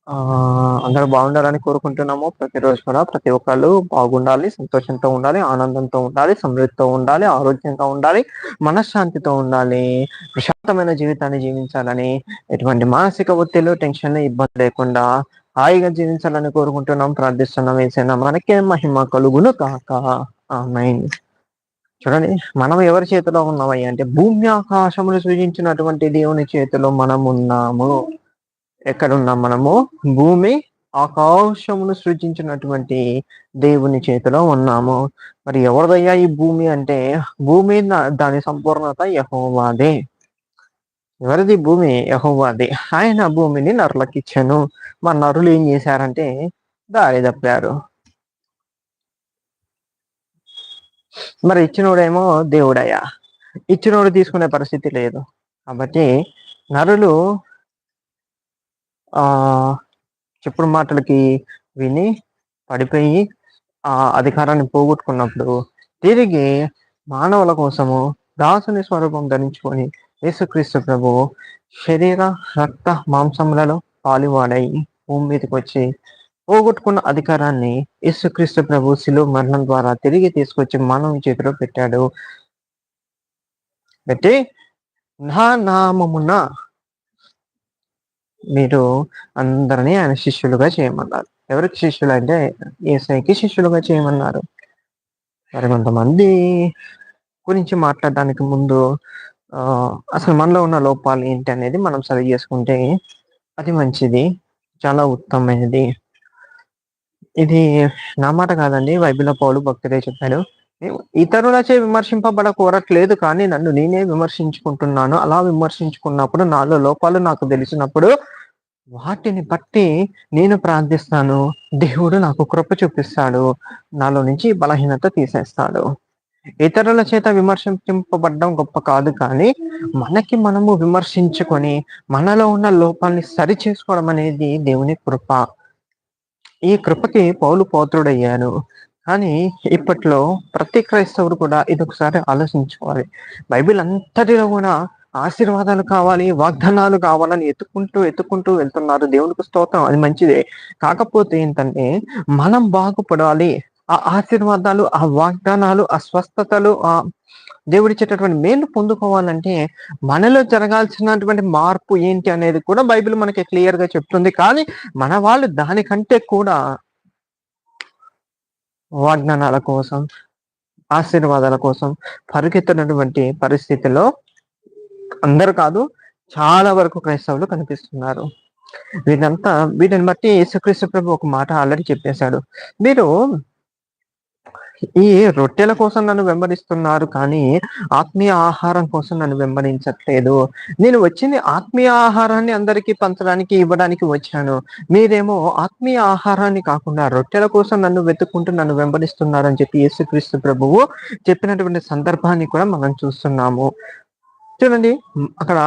అందరూ బాగుండాలని కోరుకుంటున్నాము. ప్రతిరోజు కూడా ప్రతి ఒక్కళ్ళు బాగుండాలి, సంతోషంతో ఉండాలి, ఆనందంతో ఉండాలి, సమృద్ధితో ఉండాలి, ఆరోగ్యంగా ఉండాలి, మనశ్శాంతితో ఉండాలి, ప్రశాంతమైన జీవితాన్ని జీవించాలని, ఎటువంటి మానసిక ఒత్తిళ్ళు, టెన్షన్, ఇబ్బంది లేకుండా హాయిగా జీవించాలని కోరుకుంటున్నాం, ప్రార్థిస్తున్నాం. యేసయ్య మనకే మహిమ కలుగును కాక. ఆమేన్. చూడండి, మనం ఎవరి చేతిలో ఉన్నామయ్య అంటే భూమి ఆకాశములు సృజించినటువంటి దేవుని చేతిలో మనం ఉన్నాము. ఎక్కడున్నాం మనము? భూమి ఆకాశమును సృజించినటువంటి దేవుని చేతిలో ఉన్నాము. మరి ఎవరిదయ్యా ఈ భూమి అంటే, భూమి దాని సంపూర్ణత యెహోవాదే. ఎవరిది భూమి? యెహోవాది. ఆయన భూమిని నరులకిచ్చెను. మరి నరులు ఏం చేశారంటే దారి తప్పారు. మరి ఇచ్చినోడేమో దేవుడయ్యా. ఇచ్చినోడు తీసుకునే పరిస్థితి లేదు. కాబట్టి నరులు ఆ చెప్పుడు మాటలకి విని పడిపోయి ఆ అధికారాన్ని పోగొట్టుకున్నప్పుడు తిరిగి మానవుల కోసము దాసుని స్వరూపం ధరించుకొని యేసుక్రీస్తు ప్రభువు శరీర రక్త మాంసములలో పాలువాడై భూమి మీదకి వచ్చి పోగొట్టుకున్న అధికారాన్ని యేసుక్రీస్తు ప్రభు శిలువ మరణం ద్వారా తిరిగి తీసుకొచ్చి మానవుని చేతిలో పెట్టాడు. పెట్టి నా నామమున మీరు అందరినీ ఆయన శిష్యులుగా చేయమన్నారు. ఎవరికి శిష్యులు అంటే యేసయ్యకి శిష్యులుగా చేయమన్నారు. మరి కొంతమంది గురించి మాట్లాడడానికి ముందు అసలు మనలో ఉన్న లోపాలు ఏంటి అనేది మనం సరి చేసుకుంటే అది మంచిది, చాలా ఉత్తమమైనది. ఇది నా మాట కాదండి, బైబిల్లో పౌలు భక్తుడే చెప్పాడు. ఇతరులచే విమర్శింపబడ కోరట్లేదు, కానీ నన్ను నేనే విమర్శించుకుంటున్నాను. అలా విమర్శించుకున్నప్పుడు నాలో లోపాలు నాకు తెలిసినప్పుడు వాటిని బట్టి నేను ప్రార్థిస్తాను. దేవుడు నాకు కృప చూపిస్తాడు. నాలో నుంచి బలహీనత తీసేస్తాడు. ఇతరుల చేత విమర్శింపబడడం గొప్ప కాదు, కానీ మనకి మనము విమర్శించుకొని మనలో ఉన్న లోపాన్ని సరి చేసుకోవడం అనేది దేవుని కృప. ఈ కృపకి పౌలు పాత్రుడయ్యాను. కానీ ఇప్పట్లో ప్రతి క్రైస్తవుడు కూడా ఇదొకసారి ఆలోచించుకోవాలి. బైబిల్ అంతటిలో కూడా ఆశీర్వాదాలు కావాలి, వాగ్దానాలు కావాలని ఎత్తుకుంటూ వెళ్తున్నారు. దేవునికి స్తోత్రం, అది మంచిదే. కాకపోతే ఏంటంటే మనం బాగుపడాలి. ఆ ఆశీర్వాదాలు, ఆ వాగ్దానాలు, ఆ స్వస్థతలు, ఆ దేవుడిచ్చేటటువంటి మేలు పొందుకోవాలంటే మనలో జరగాల్సినటువంటి మార్పు ఏంటి అనేది కూడా బైబిల్ మనకి క్లియర్ గా చెప్తుంది. కానీ మన వాళ్ళు దానికంటే కూడా వాగ్దానాల కోసం, ఆశీర్వాదాల కోసం పరిగెత్తినటువంటి పరిస్థితిలో అందరూ కాదు, చాలా వరకు క్రైస్తవులు కనిపిస్తున్నారు. వీటిని బట్టి యేసుక్రీస్తు ప్రభు ఒక మాట ఆల్రెడీ చెప్పేశాడు. మీరు ఈ రొట్టెల కోసం నన్ను వెంబడిస్తున్నారు, కానీ ఆత్మీయ ఆహారం కోసం నన్ను వెంబడించట్లేదు. నేను వచ్చింది ఆత్మీయ ఆహారాన్ని అందరికీ పంచడానికి, ఇవ్వడానికి వచ్చాను. మీరేమో ఆత్మీయ ఆహారాన్ని కాకుండా రొట్టెల కోసం నన్ను వెతుక్కుంటూ నన్ను వెంబడిస్తున్నారని చెప్పి యేసుక్రీస్తు ప్రభువు చెప్పినటువంటి సందర్భాన్ని కూడా మనం చూస్తున్నాము. చూడండి, అక్కడ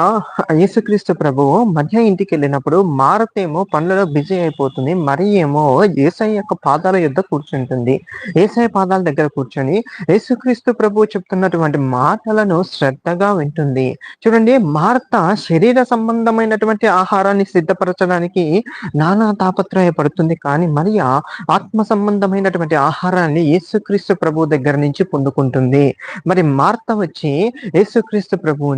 యేసుక్రీస్తు ప్రభువు మధ్య ఇంటికి వెళ్ళినప్పుడు మారతేమో పనులలో బిజీ అయిపోతుంది. మరి ఏమో యేసయ్య యొక్క పాదాల యొద్ద కూర్చుంటుంది. యేసయ్య పాదాల దగ్గర కూర్చొని యేసుక్రీస్తు ప్రభువు చెప్తున్నటువంటి మాటలను శ్రద్ధగా వింటుంది. చూడండి, మార్త శరీర సంబంధమైనటువంటి ఆహారాన్ని సిద్ధపరచడానికి నానా తాపత్రయపడుతుంది, కానీ మరియా ఆత్మ సంబంధమైనటువంటి ఆహారాన్ని యేసుక్రీస్తు ప్రభు దగ్గర నుంచి పొందుకుంటుంది. మరి మార్త వచ్చి యేసుక్రీస్తు ప్రభువుని,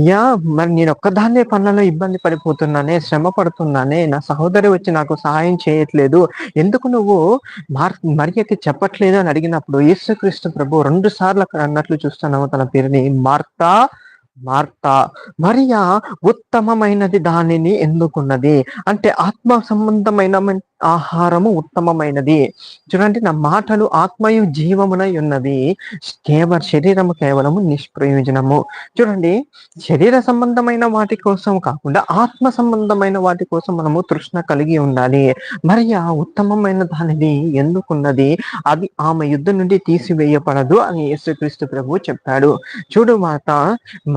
యా మరి నేను ఒక్కదాన్నే పనులలో ఇబ్బంది పడిపోతున్నానే, శ్రమ పడుతున్నానే, నా సహోదరి వచ్చి నాకు సహాయం చేయట్లేదు, ఎందుకు నువ్వు మరియకి చెప్పట్లేదు అని అడిగినప్పుడు యేసుక్రీస్తు ప్రభు 2 సార్లు అక్కడ అన్నట్లు చూస్తున్నాము తన పేరుని, మార్తా మార్తా, మరియా ఉత్తమమైనది దానిని ఎన్నుకున్నది. అంటే ఆత్మ సంబంధమైన ఆహారము ఉత్తమమైనది. చూడండి, నా మాటలు ఆత్మయు జీవమునై ఉన్నది, శరీరము కేవలము నిష్ప్రయోజనము. చూడండి, శరీర సంబంధమైన వాటి కోసం కాకుండా ఆత్మ సంబంధమైన వాటి కోసం మనము తృష్ణ కలిగి ఉండాలి. మరియా ఉత్తమమైన దానిని ఎందుకున్నది, అది ఆమె యుద్ధ నుండి తీసివేయబడదు అని యేసుక్రీస్తు ప్రభు చెప్పాడు. చూడు మాత,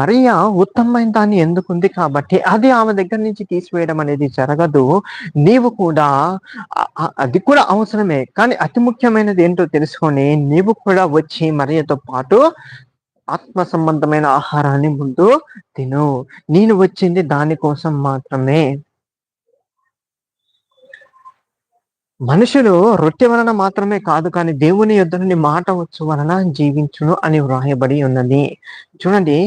మరియా ఉత్తమమైన దాన్ని ఎందుకుంది కాబట్టి అది ఆమె దగ్గర నుంచి తీసివేయడం అనేది జరగదు. నీవు కూడా అది కూడా అవసరమే, కానీ అతి ముఖ్యమైనది ఏంటో తెలుసుకొని నీవు కూడా వచ్చి మరియతో పాటు ఆత్మ సంబంధమైన ఆహారాన్ని ముందు తిను. నేను వచ్చింది దానికోసం మాత్రమే. మనుషులు రొట్టె వలన మాత్రమే కాదు, కానీ దేవుని యొద్ద నుండి మాట వచ్చు వలన జీవించును అని వ్రాయబడి ఉన్నది. చూడండి,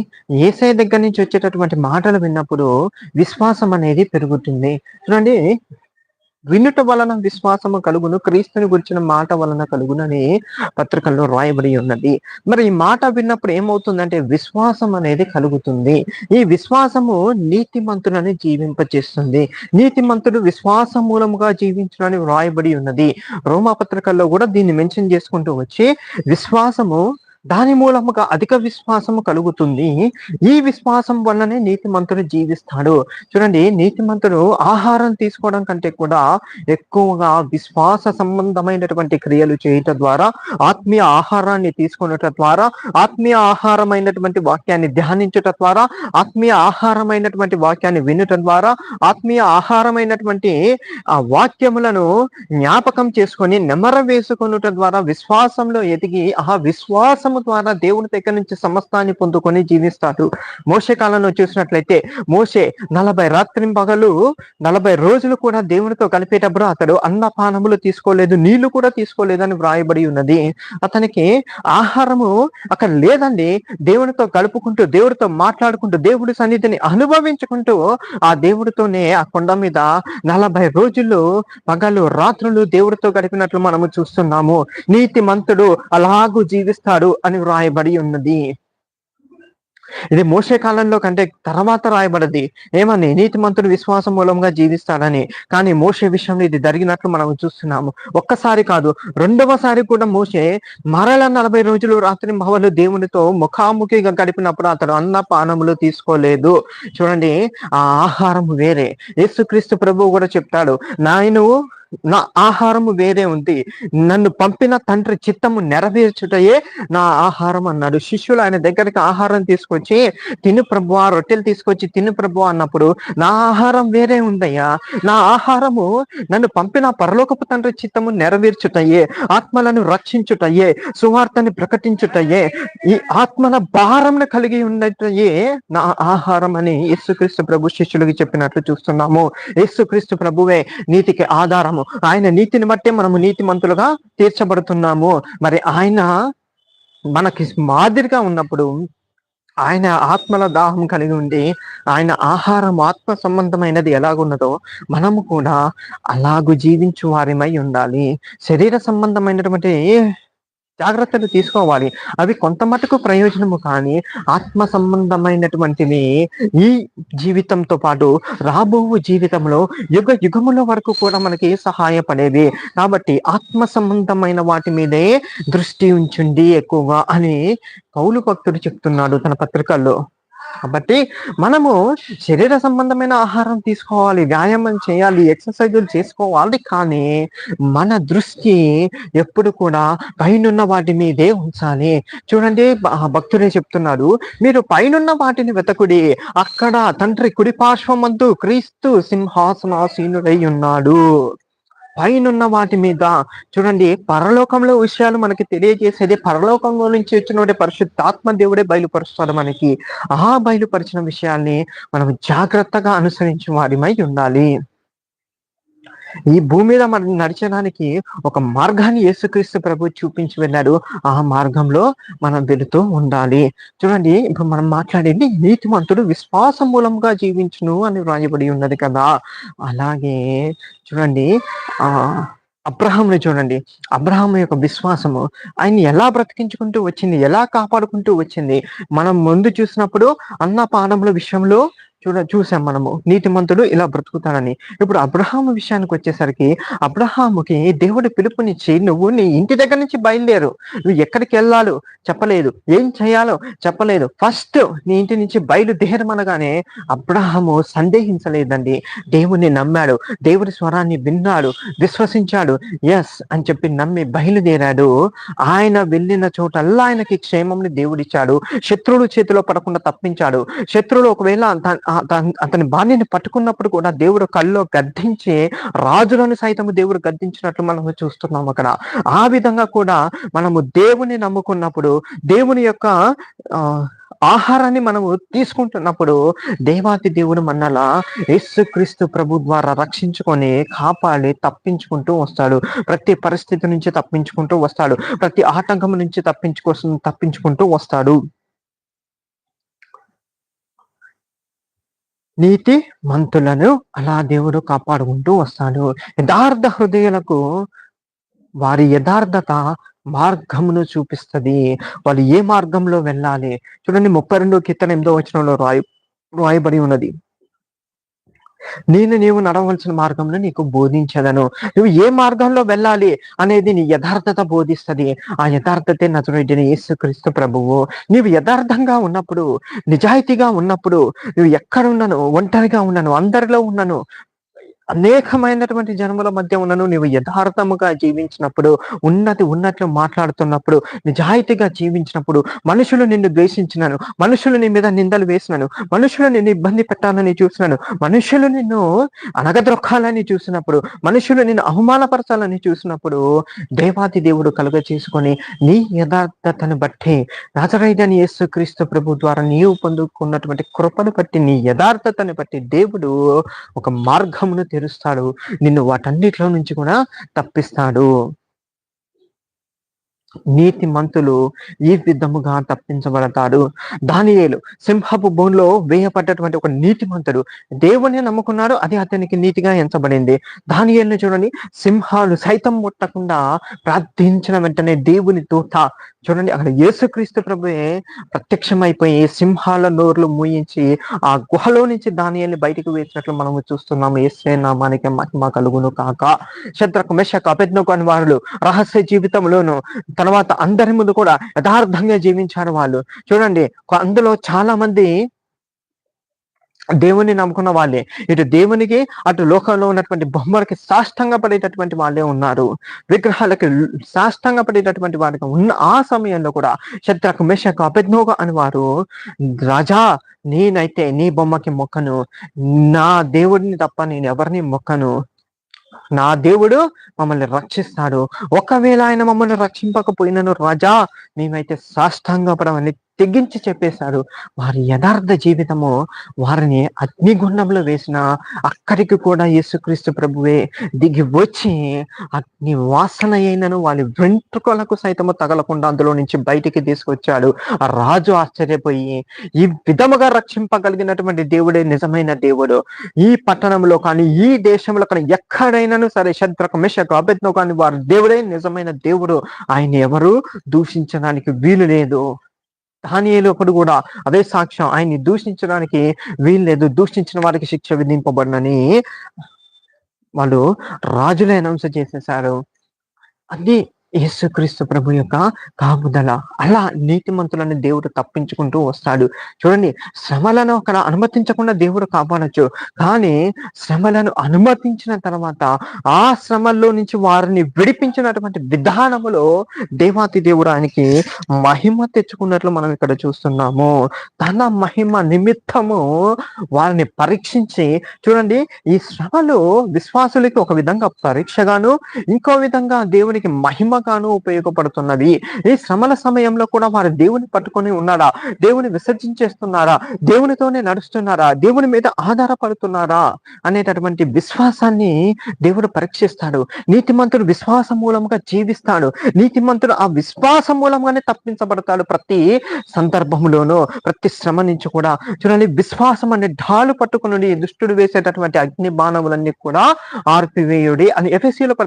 యేసయ్య దగ్గర నుంచి వచ్చేటటువంటి మాటలు విన్నప్పుడు విశ్వాసం అనేది పెరుగుతుంది. చూడండి, వినుట వలన విశ్వాసము కలుగును, క్రీస్తుని గురించిన మాట వలన కలుగును అని పత్రికల్లో రాయబడి ఉన్నది. మరి ఈ మాట విన్నప్పుడు ఏమవుతుందంటే విశ్వాసం అనేది కలుగుతుంది. ఈ విశ్వాసము నీతిమంతులని జీవింపచేస్తుంది. నీతిమంతుడు విశ్వాసం మూలముగా జీవించునని వ్రాయబడి ఉన్నది. రోమా పత్రికల్లో కూడా దీన్ని మెన్షన్ చేసుకుంటూ వచ్చి విశ్వాసము దాని మూలముగా అధిక విశ్వాసము కలుగుతుంది. ఈ విశ్వాసం వల్లనే నీతిమంతుడు జీవిస్తాడు. చూడండి, నీతిమంతుడు ఆహారం తీసుకోవడం కంటే కూడా ఎక్కువగా విశ్వాస సంబంధమైనటువంటి క్రియలు చేయటం ద్వారా, ఆత్మీయ ఆహారాన్ని తీసుకునటం ద్వారా, ఆత్మీయ ఆహారమైనటువంటి వాక్యాన్ని ధ్యానించటం ద్వారా, ఆత్మీయ ఆహారమైనటువంటి వాక్యాన్ని వినటం ద్వారా, ఆత్మీయ ఆహారమైనటువంటి ఆ వాక్యములను జ్ఞాపకం చేసుకొని నెమర వేసుకొనుట ద్వారా విశ్వాసంలో ఎదిగి ఆ విశ్వాసము ద్వారా దేవుని దగ్గర నుంచి సమస్తాన్ని పొందుకొని జీవిస్తాడు. మోషే కాలంలో చూసినట్లయితే మోషే 40 రాత్రింపగలు 40 రోజులు కూడా దేవునితో కలిపేటప్పుడు అతడు అన్నపానములు తీసుకోలేదు, నీళ్లు కూడా తీసుకోలేదని వ్రాయబడి ఉన్నది. అతనికి ఆహారము అక్కడ లేదండి. దేవునితో గడుపుకుంటూ, దేవుడితో మాట్లాడుకుంటూ, దేవుడి సన్నిధిని అనుభవించుకుంటూ ఆ దేవుడితోనే ఆ కొండ మీద 40 రోజులు పగలు రాత్రులు దేవుడితో గడిపినట్లు మనము చూస్తున్నాము. నీతిమంతుడు అలాగూ జీవిస్తాడు అని వ్రాయబడి ఉన్నది. ఇది మోషే కాలంలో కంటే తర్వాత రాయబడది. ఏమని? నీతిమంతుడు విశ్వాసం మూలంగా జీవిస్తాడని. కానీ మోషే విషయంలో ఇది జరిగినట్లు మనం చూస్తున్నాము. ఒక్కసారి కాదు, రెండవసారి కూడా మోషే మరల 40 రోజులు రాత్రి భవలు దేవునితో ముఖాముఖిగా గడిపినప్పుడు అతడు అన్న పానములు తీసుకోలేదు. చూడండి, ఆ ఆహారం వేరే. యేసుక్రీస్తు ప్రభువు కూడా చెప్తాడు, నా ఆహారము వేరే ఉంది, నన్ను పంపిన తండ్రి చిత్తము నెరవేర్చుటయే నా ఆహారం అన్నాడు. శిష్యులు ఆయన దగ్గరికి ఆహారం తీసుకొచ్చి తిను ప్రభువా, రొట్టెలు తీసుకొచ్చి తిను ప్రభువా అన్నప్పుడు, నా ఆహారం వేరే ఉందయ్యా, నా ఆహారము నన్ను పంపిన పరలోకపు తండ్రి చిత్తము నెరవేర్చుటయే, ఆత్మలను రక్షించుటయే, సువార్తని ప్రకటించుటయే, ఈ ఆత్మల భారంను కలిగి ఉన్నటయే నా ఆహారం అని యేసుక్రీస్తు ప్రభు శిష్యులకి చెప్పినట్లు చూస్తున్నాము. యేసుక్రీస్తు ప్రభువే నీతికి ఆధారము. ఆయన నీతిని బట్టే మనము నీతిమంతులుగా తీర్చబడుతున్నాము. మరి ఆయన మనకి మాదిరిగా ఉన్నప్పుడు, ఆయన ఆత్మల దాహం కలిగి ఉండి ఆయన ఆహారం ఆత్మ సంబంధమైనది ఎలాగున్నదో మనము కూడా అలాగూ జీవించు వారిమై ఉండాలి. శరీర సంబంధమైనటువంటి జాగ్రత్తలు తీసుకోవాలి, అవి కొంత మటుకు ప్రయోజనము. కానీ ఆత్మ సంబంధమైనటువంటివి ఈ జీవితంతో పాటు రాబో జీవితంలో యుగ యుగముల వరకు కూడా మనకి సహాయపడేవి. కాబట్టి ఆత్మ సంబంధమైన వాటి మీదే దృష్టి ఉంచండి ఎక్కువగా అని పౌలు భక్తుడు చెప్తున్నాడు తన పత్రికల్లో. కాబట్టి మనము శరీర సంబంధమైన ఆహారం తీసుకోవాలి, వ్యాయామం చేయాలి, ఎక్సర్సైజులు చేసుకోవాలి. కానీ మన దృష్టి ఎప్పుడు కూడా పైనున్న వాటి మీదే ఉంచాలి. చూడండి, భక్తుడే చెప్తున్నాడు, మీరు పైనున్న వాటిని వెతకుడి, అక్కడ తండ్రి కుడిపార్శ్వమందు క్రీస్తు సింహాసనాసీనుడై ఉన్నాడు. పైనున్న వాటి మీద చూడండి, పరలోకంలో విషయాలు మనకి తెలియజేసేది పరలోకంలో నుంచి వచ్చిన పరిశుద్ధాత్మ దేవుడే బయలుపరుస్తాడు మనకి. ఆ బయలుపరిచిన విషయాల్ని మనం జాగ్రత్తగా అనుసరించి వారిమై ఉండాలి. ఈ భూమి మీద మనం నడిచడానికి ఒక మార్గాన్ని యేసుక్రీస్తు ప్రభు చూపించి వెళ్ళాడు. ఆ మార్గంలో మనం వెళుతూ ఉండాలి. చూడండి, ఇప్పుడు మనం మాట్లాడేది నీతిమంతుడు విశ్వాసం మూలంగా జీవించును అని వ్రాయబడి ఉన్నది కదా. అలాగే చూడండి, అబ్రహాంని చూడండి, అబ్రహాం యొక్క విశ్వాసము ఆయన ఎలా బ్రతికించుకుంటూ వచ్చింది, ఎలా కాపాడుకుంటూ వచ్చింది. మనం ముందు చూసినప్పుడు అన్నపానముల విషయంలో చూసాం మనము, నీతిమంతుడు ఇలా బ్రతుకుతాడని. ఇప్పుడు అబ్రహాము విషయానికి వచ్చేసరికి అబ్రహాముకి దేవుడు పిలుపునిచ్చి, నువ్వు నీ ఇంటి దగ్గర నుంచి బయలుదేరు, నువ్వు ఎక్కడికి వెళ్ళాలో చెప్పలేదు, ఏం చేయాలో చెప్పలేదు, ఫస్ట్ నీ ఇంటి నుంచి బయలుదేరమనగానే అబ్రహాము సందేహించలేదండి. దేవుణ్ణి నమ్మాడు, దేవుడి స్వరాన్ని విన్నాడు, విశ్వసించాడు. ఎస్ అని చెప్పి నమ్మి బయలుదేరాడు. ఆయన వెళ్ళిన చోటల్లా ఆయనకి క్షేమంని దేవుడిచ్చాడు. శత్రువుల చేతిలో పడకుండా తప్పించాడు. శత్రువులు ఒకవేళ అతని భార్యని పట్టుకున్నప్పుడు కూడా దేవుడు కళ్ళలో గద్దించి రాజులను సైతము దేవుడు గద్దించినట్లు మనము చూస్తున్నాం అక్కడ. ఆ విధంగా కూడా మనము దేవుని నమ్ముకున్నప్పుడు, దేవుని యొక్క ఆహారాన్ని మనము తీసుకుంటున్నప్పుడు దేవాతి దేవుడు మనలా యేసుక్రీస్తు ప్రభు ద్వారా రక్షించుకొని కాపాడి తప్పించుకుంటూ వస్తాడు. ప్రతి పరిస్థితి నుంచి తప్పించుకుంటూ వస్తాడు. ప్రతి ఆటంకం నుంచి తప్పించుకుంటూ వస్తాడు. నీతి మంతులను అలా దేవుడు కాపాడుకుంటూ వస్తాడు. యథార్థ హృదయులకు వారి యథార్థత మార్గమును చూపిస్తుంది. వాళ్ళు ఏ మార్గంలో వెళ్ళాలి చూడండి. 32 కీర్తన 8వ వచనంలో రాయబడి ఉన్నది, నీవు నడవలసిన మార్గంలో నీకు బోధించదను. నువ్వు ఏ మార్గంలో వెళ్ళాలి అనేది నీ యథార్థత బోధిస్తుంది. ఆ యథార్థతే నజరేయుడైన యేసుక్రీస్తు ప్రభువు. నీవు యథార్థంగా ఉన్నప్పుడు, నిజాయితీగా ఉన్నప్పుడు, నువ్వు ఎక్కడున్నాను, ఒంటరిగా ఉన్నాను, అందరిలో ఉన్నాను, అనేకమైనటువంటి జన్మల మధ్య ఉన్నను, నీవు యథార్థముగా జీవించినప్పుడు, ఉన్నట్లు మాట్లాడుతున్నప్పుడు, నిజాయితీగా జీవించినప్పుడు, మనుషులు నిన్ను ద్వేషించినాను, మనుషులు నీ మీద నిందలు వేసినాను, మనుషులు నిన్ను ఇబ్బంది పెట్టాలని చూసినాను, మనుషులు నిన్ను అనగద్రొక్కాలని చూసినప్పుడు, మనుషులు నిన్ను అవమానపరచాలని చూసినప్పుడు, దేవాతి దేవుడు కలుగ చేసుకొని నీ యథార్థతను బట్టి, నజరేయుడైన యేసుక్రీస్తు ప్రభు ద్వారా నీవు పొందుకున్నటువంటి కృపను బట్టి, నీ యథార్థతను బట్టి దేవుడు ఒక మార్గమును తెరుస్తాడు. నిన్ను వాటన్నిటిలో నుంచి కూడా తప్పిస్తాడు. నీతి మంతులు ఈ విధముగా తప్పించబడతాడు. దానియేలు సింహపు బోన్లో వేయబడ్డటువంటి ఒక నీతి మంతుడు దేవుని నమ్ముకున్నాడు, అది అతనికి నీతిగా ఎంచబడింది. దానియేలుని చూడండి, సింహాలు సైతం ముట్టకుండా ప్రార్థించిన వెంటనే దేవుని దూత చూడండి అక్కడ యేసుక్రీస్తు ప్రభువే ప్రత్యక్షమైపోయి సింహాల నోర్లు మూయించి ఆ గుహలో నుంచి దానియేలుని బయటకు వేసినట్లు మనము చూస్తున్నాము. యేసే నామానికి మహిమ కలుగును కాక. శద్రకు మెషకు అబేద్నెగో అనే వారు రహస్య జీవితంలోను తర్వాత అందరి ముందు కూడా యథార్థంగా జీవించారు వాళ్ళు. చూడండి, అందులో చాలా మంది దేవుని నమ్ముకున్న వాళ్ళే, ఇటు దేవునికి అటు లోకంలో ఉన్నటువంటి బొమ్మలకి సాష్టంగా పడేటటువంటి వాళ్ళే ఉన్నారు. విగ్రహాలకి సాష్టంగా పడేటటువంటి వారికి ఉన్న ఆ సమయంలో కూడా శద్రకు మెషకు అబేద్నెగో అని వారు, రాజా నేనైతే నీ బొమ్మకి మొక్కను, నా దేవుడిని తప్ప నేను ఎవరిని మొక్కను, నా దేవుడు మమ్మల్ని రక్షిస్తాడు, ఒకవేళ ఆయన మమ్మల్ని రక్షింపకపోయినను రాజా మేమైతే సాష్టాంగపడమని తెగించి చెప్పేశారు. వారి యథార్థ జీవితము వారిని అగ్నిగుండంలో వేసిన అక్కడికి కూడా యేసుక్రీస్తు ప్రభువే దిగి వచ్చి అగ్ని వాసన అయినను వాళ్ళ వెంట్రుకలకు సైతము తగలకుండా అందులో నుంచి బయటికి తీసుకొచ్చాడు. ఆ రాజు ఆశ్చర్యపోయి, ఈ విధముగా రక్షింపగలిగినటువంటి దేవుడే నిజమైన దేవుడు. ఈ పట్టణంలో కానీ ఈ దేశంలో కానీ ఎక్కడైనాను సరే శద్రకు మెషకు అబేద్నెగో కానీ వారి దేవుడే నిజమైన దేవుడు, ఆయన ఎవరు దూషించడానికి వీలు లేదు. దానియేలు ఒకడు కూడా అదే సాక్ష్యం, ఆయన్ని దూషించడానికి వీలు లేదు, దూషించిన వారికి శిక్ష విధింపబడనని వాళ్ళు రాజులే అనౌన్స్ చేసేసారు. అది యేసుక్రీస్తు ప్రభు యొక్క కాపుదల. అలా నీతిమంతులని దేవుడు తప్పించుకుంటూ వస్తాడు. చూడండి, శ్రమలను అక్కడ అనుమతించకుండా దేవుడు కాపాడచ్చు, కానీ శ్రమలను అనుమతించిన తర్వాత ఆ శ్రమల్లో నుంచి వారిని విడిపించినటువంటి విధానములో దేవాతి దేవుడు ఆయనకి మహిమ తెచ్చుకున్నట్లు మనం ఇక్కడ చూస్తున్నాము. తన మహిమ నిమిత్తము వారిని పరీక్షించి, చూడండి ఈ శ్రమలు విశ్వాసులకి ఒక విధంగా పరీక్షగాను, ఇంకో విధంగా దేవునికి మహిమగాను ఉపయోగపడుతున్నది. ఈ శ్రమల సమయంలో కూడా వారు దేవుని పట్టుకొని ఉన్నారా, దేవుని విసర్జించేస్తున్నారా, దేవునితోనే నడుస్తున్నారా, దేవుని మీద ఆధారపడుతున్నారా అనేటటువంటి విశ్వాసాన్ని దేవుడు పరీక్షిస్తాడు. నీతిమంతుడు విశ్వాస మూలంగా జీవిస్తాడు. నీతిమంతుడు ఆ విశ్వాస మూలంగానే తప్పించబడతాడు. ప్రతి సందర్భంలోనూ ప్రతి శ్రమ నుంచి కూడా చూడండి, విశ్వాసం అనే ఢాలు పట్టుకుని దుష్టుడు వేసేటటువంటి అగ్ని బాణములన్నీ కూడా ఆర్పివేయుడి అని ఎఫెసీయులకు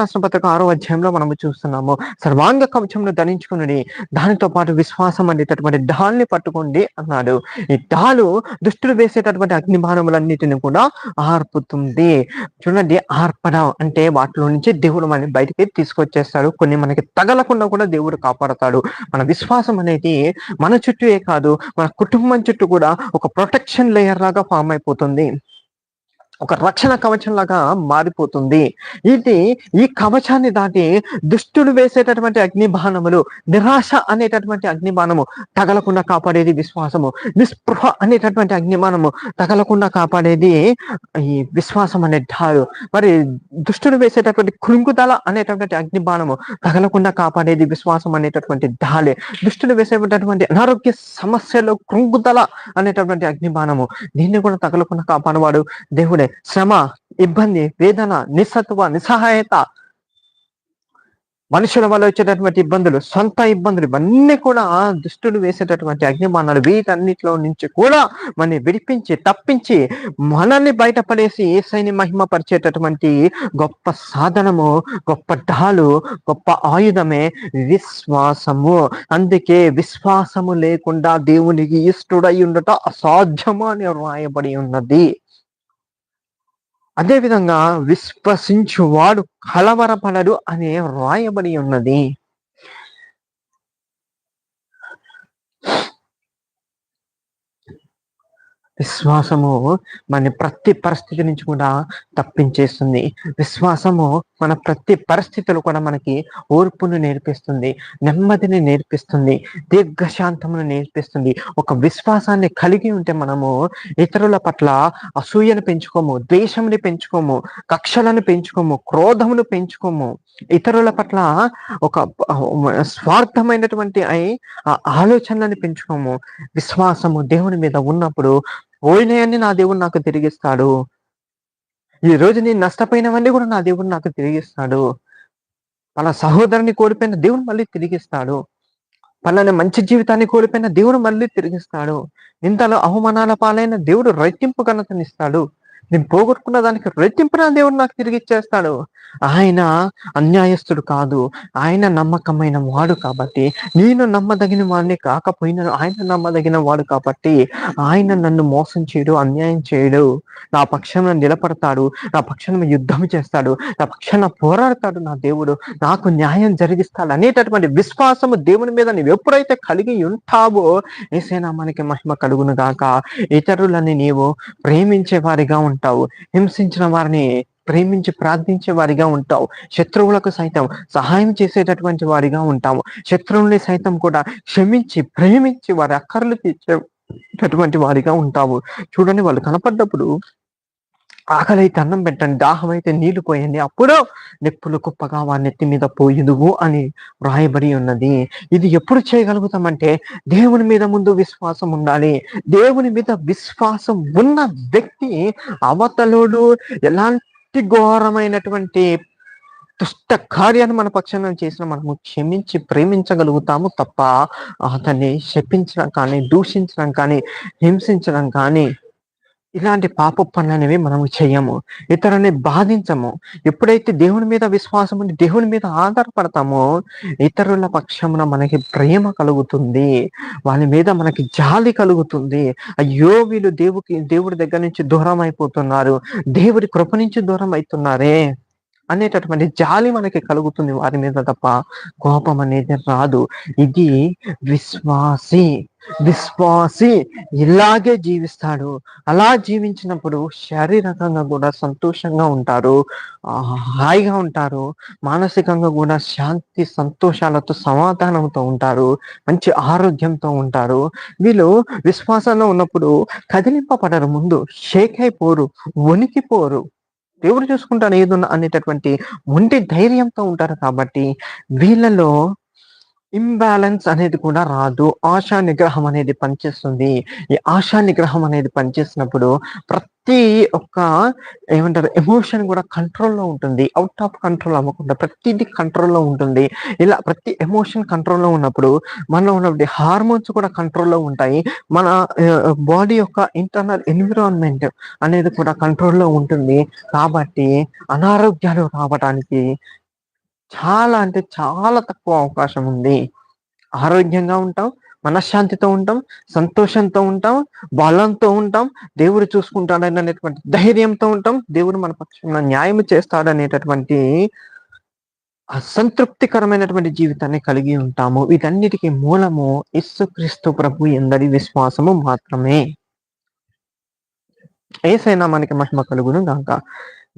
రాసిన పత్రిక 6వ అధ్యాయంలో మనము చూస్తున్నాము. సర్వాంగ కవచమును ధరించుకుని దానితో పాటు విశ్వాసం అనేటటువంటి ఢాల్ని పట్టుకోండి అన్నాడు. ఈ ఢాలు దుష్టులు వేసేటటువంటి అగ్ని బాణములన్నిటిని కూడా ఆర్పుతుంది. చూడండి, ఆర్పడం అంటే వాటిలో నుంచి దేవుడు మనని బయటికి తీసుకొచ్చేస్తాడు. కొన్ని మనకి తగలకుండా కూడా దేవుడు కాపాడతాడు. మన విశ్వాసం అనేది మన చుట్టూయే కాదు, మన కుటుంబం చుట్టూ కూడా ఒక ప్రొటెక్షన్ లేయర్ లాగా ఫామ్ అయిపోతుంది. ఒక రక్షణ కవచంలాగా మారిపోతుంది. ఇది ఈ కవచాన్ని దాటి దుష్టుడు వేసేటటువంటి అగ్ని బాణములు, నిరాశ అనేటటువంటి అగ్ని బాణము తగలకుండా కాపాడేది విశ్వాసము. నిస్పృహ అనేటటువంటి అగ్ని బాణము తగలకుండా కాపాడేది ఈ విశ్వాసం అనే ఢాలు. మరి దుష్టుడు వేసేటటువంటి కృంగుదల అనేటటువంటి అగ్ని బాణము తగలకుండా కాపాడేది విశ్వాసం అనేటటువంటి ఢాలే. దుష్టుడు వేసేటటువంటి అనారోగ్య సమస్యలు కృంగుదల అనేటటువంటి అగ్ని బాణము దీన్ని కూడా తగలకుండా కాపాడవాడు దేవుడే. శ్రమ, ఇబ్బంది, వేదన, నిస్సత్వ, నిస్సహాయత, మనుషుల వల్ల వచ్చేటటువంటి ఇబ్బందులు, సొంత ఇబ్బందులు, ఇవన్నీ కూడా దుష్టుడు వేసేటటువంటి అగ్నిబాణాలు. వీటన్నిటిలో నుంచి కూడా మనని విడిపించి తప్పించి మనల్ని బయటపడేసి ఏసైని మహిమపరిచేటటువంటి గొప్ప సాధనము, గొప్ప ఢాలు, గొప్ప ఆయుధమే విశ్వాసము. అందుకే విశ్వాసము లేకుండా దేవునికి ఇష్టడై ఉండట అసాధ్యము అని రాయబడి ఉన్నది. అదేవిధంగా విశ్వసించువాడు కలవరపడడు అని రాయబడి ఉన్నది. విశ్వాసము మన ప్రతి పరిస్థితి నుంచి కూడా తప్పించేస్తుంది. విశ్వాసము మన ప్రతి పరిస్థితులు కూడా మనకి ఓర్పును నేర్పిస్తుంది, నెమ్మదిని నేర్పిస్తుంది, దీర్ఘశాంతమును నేర్పిస్తుంది. ఒక విశ్వాసాన్ని కలిగి ఉంటే మనము ఇతరుల పట్ల అసూయను పెంచుకోము, ద్వేషముని పెంచుకోము, కక్షలను పెంచుకోము, క్రోధమును పెంచుకోము. ఇతరుల పట్ల ఒక స్వార్థమైనటువంటి ఆలోచనలను పెంచుకోము. విశ్వాసము దేవుని మీద ఉన్నప్పుడు పోయినాయన్ని నా దేవుడు నాకు తిరిగిస్తాడు. ఈ రోజు నేను నష్టపోయినవన్నీ కూడా నా దేవుడు నాకు తిరిగిస్తాడు. మన సహోదరుని కోల్పోయిన దేవుడు మళ్ళీ తిరిగిస్తాడు. పలానా మంచి జీవితాన్ని కోల్పోయిన దేవుడు మళ్ళీ తిరిగిస్తాడు. ఇంతలో అవమానాల పాలైన దేవుడు రెట్టింపు ఘనతనిస్తాడు. నేను పోగొట్టుకున్న దానికి రెట్టింపున దేవుడు నాకు తిరిగి ఇచ్చేస్తాడు. ఆయన అన్యాయస్తుడు కాదు, ఆయన నమ్మకమైన వాడు కాబట్టి, నేను నమ్మదగిన వాడిని కాకపోయినా ఆయన నమ్మదగిన వాడు కాబట్టి ఆయన నన్ను మోసం చేయడు, అన్యాయం చేయడు. నా పక్షాన నిలబడతాడు, నా పక్షాన యుద్ధం చేస్తాడు, నా పక్షాన పోరాడతాడు. నా దేవుడు నాకు న్యాయం జరిగిస్తాడు అనేటటువంటి విశ్వాసము దేవుని మీద నీవు ఎప్పుడైతే కలిగి ఉంటావో యేసయ్య మనకి మహిమ కలుగును గాక. ఇతరులని నీవు ప్రేమించే వారిగా ఉంటావు, హింసించిన వారిని ప్రేమించి ప్రార్థించే వారిగా ఉంటావు, శత్రువులకు సైతం సహాయం చేసేటటువంటి వారిగా ఉంటాము, శత్రువుల్ని సైతం కూడా క్షమించి ప్రేమించి వారి అక్కర్లు తీర్చేటటువంటి వారిగా ఉంటావు. చూడండి, వాళ్ళు కనపడ్డప్పుడు ఆకలి అయితే అన్నం పెట్టండి, దాహం అయితే నీళ్లు పోయండి, అప్పుడు నిప్పులు కుప్పగా వారి నెత్తి మీద పోయిందువు అని వ్రాయబడి ఉన్నది. ఇది ఎప్పుడు చేయగలుగుతామంటే దేవుని మీద ముందు విశ్వాసం ఉండాలి. దేవుని మీద విశ్వాసం ఉన్న వ్యక్తి అవతలోడు ఎలాంటి ఘోరమైనటువంటి దుష్ట కార్యాన్ని మన పక్షాన చేసిన మనము క్షమించి ప్రేమించగలుగుతాము తప్ప అతన్ని శపించడం కానీ, దూషించడం కానీ, హింసించడం కానీ, ఇలాంటి పాప పనులు అనేవి మనము చెయ్యము, ఇతరులని బాధించము. ఎప్పుడైతే దేవుని మీద విశ్వాసం ఉండి దేవుని మీద ఆధారపడతామో ఇతరుల పక్షమున మనకి ప్రేమ కలుగుతుంది, వాళ్ళ మీద మనకి జాలి కలుగుతుంది. అయ్యో వీళ్ళు దేవుడి దగ్గర నుంచి దూరం అయిపోతున్నారు, దేవుడి కృప నుంచి దూరం అవుతున్నారే అనేటటువంటి జాలి మనకి కలుగుతుంది వారి మీద తప్ప కోపం అనేది రాదు. ఇది విశ్వాసి. విశ్వాసి ఇలాగే జీవిస్తాడు. అలా జీవించినప్పుడు శారీరకంగా కూడా సంతోషంగా ఉంటారు, హాయిగా ఉంటారు, మానసికంగా కూడా శాంతి సంతోషాలతో సమాధానంతో ఉంటారు, మంచి ఆరోగ్యంతో ఉంటారు. వీళ్ళు విశ్వాసంలో ఉన్నప్పుడు కదిలింపబడరు, ముందు షేక్ అయిపోరు, వణికిపోరు. దేవుడు చూసుకుంటాను ఏదున్నా అనేటటువంటి ఒంటి ధైర్యంతో ఉంటారు. కాబట్టి వీళ్ళలో ఇంబ్యాలెన్స్ అనేది కూడా రాదు. ఆశా నిగ్రహం అనేది పనిచేస్తుంది. ఈ ఆశా నిగ్రహం అనేది పనిచేసినప్పుడు ప్రతి ఒక్క ఏమంటారు ఎమోషన్ కూడా కంట్రోల్లో ఉంటుంది, అవుట్ ఆఫ్ కంట్రోల్ అవ్వకుండా ప్రతిదీ కంట్రోల్లో ఉంటుంది. ఇలా ప్రతి ఎమోషన్ కంట్రోల్లో ఉన్నప్పుడు మనలో ఉన్నటువంటి హార్మోన్స్ కూడా కంట్రోల్లో ఉంటాయి. మన బాడీ యొక్క ఇంటర్నల్ ఎన్విరాన్మెంట్ అనేది కూడా కంట్రోల్లో ఉంటుంది. కాబట్టి అనారోగ్యాలు రావడానికి చాలా అంటే చాలా తక్కువ అవకాశం ఉంది. ఆరోగ్యంగా ఉంటాం, మనశ్శాంతితో ఉంటాం, సంతోషంతో ఉంటాం, బలంతో ఉంటాం, దేవుడు చూసుకుంటాడని అనేటువంటి ధైర్యంతో ఉంటాం, దేవుడు మన పక్షంలో న్యాయం చేస్తాడనేటటువంటి అసంతృప్తికరమైనటువంటి జీవితాన్ని కలిగి ఉంటాము. వీటన్నిటికీ మూలము యేసుక్రీస్తు ప్రభు యందలి విశ్వాసము మాత్రమే. యేసయ్య నామానికి మహిమ కలుగును గాక.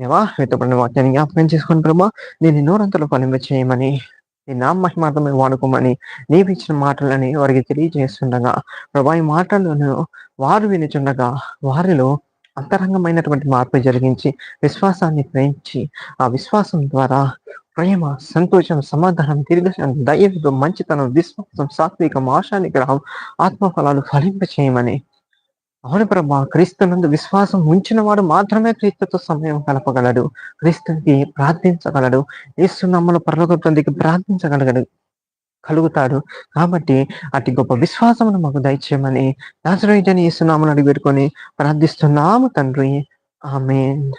దేవా మీతో పడిన వాక్యాన్ని జ్ఞాపకం చేసుకుని ప్రభా దీన్ని నూరంతలు ఫలింప చేయమని, నీ నామ మహిమార్థమై వాడుకోమని నీవిచ్చిన మాటలని వారికి తెలియజేస్తుండగా ప్రభా ఈ మాటలను వారు వినిచుండగా వారిలో అంతరంగమైనటువంటి మార్పు జరిగించి విశ్వాసాన్ని గ్రహించి ఆ విశ్వాసం ద్వారా ప్రేమ, సంతోషం, సమాధానం, దీర్ఘశాంతం, దయతో మంచితనం, విశ్వాసం, సాత్వికం, ఆశా నిగ్రహం, ఆత్మఫలాలు ఫలింప చేయమని. అవును ప్రభా, క్రీస్తునందు విశ్వాసం ఉంచిన వాడు మాత్రమే క్రీస్తుతో సమయం కలపగలడు, క్రీస్తుకి ప్రార్థించగలడు, యేసునామములో పరలోక తండ్రికి కలుగుతాడు. కాబట్టి అతి గొప్ప విశ్వాసమును మాకు దయచేయమని నజరేయుడైన యేసునామమున అడిగి పెట్టుకొని ప్రార్థిస్తున్నాము తండ్రి. ఆమేన్.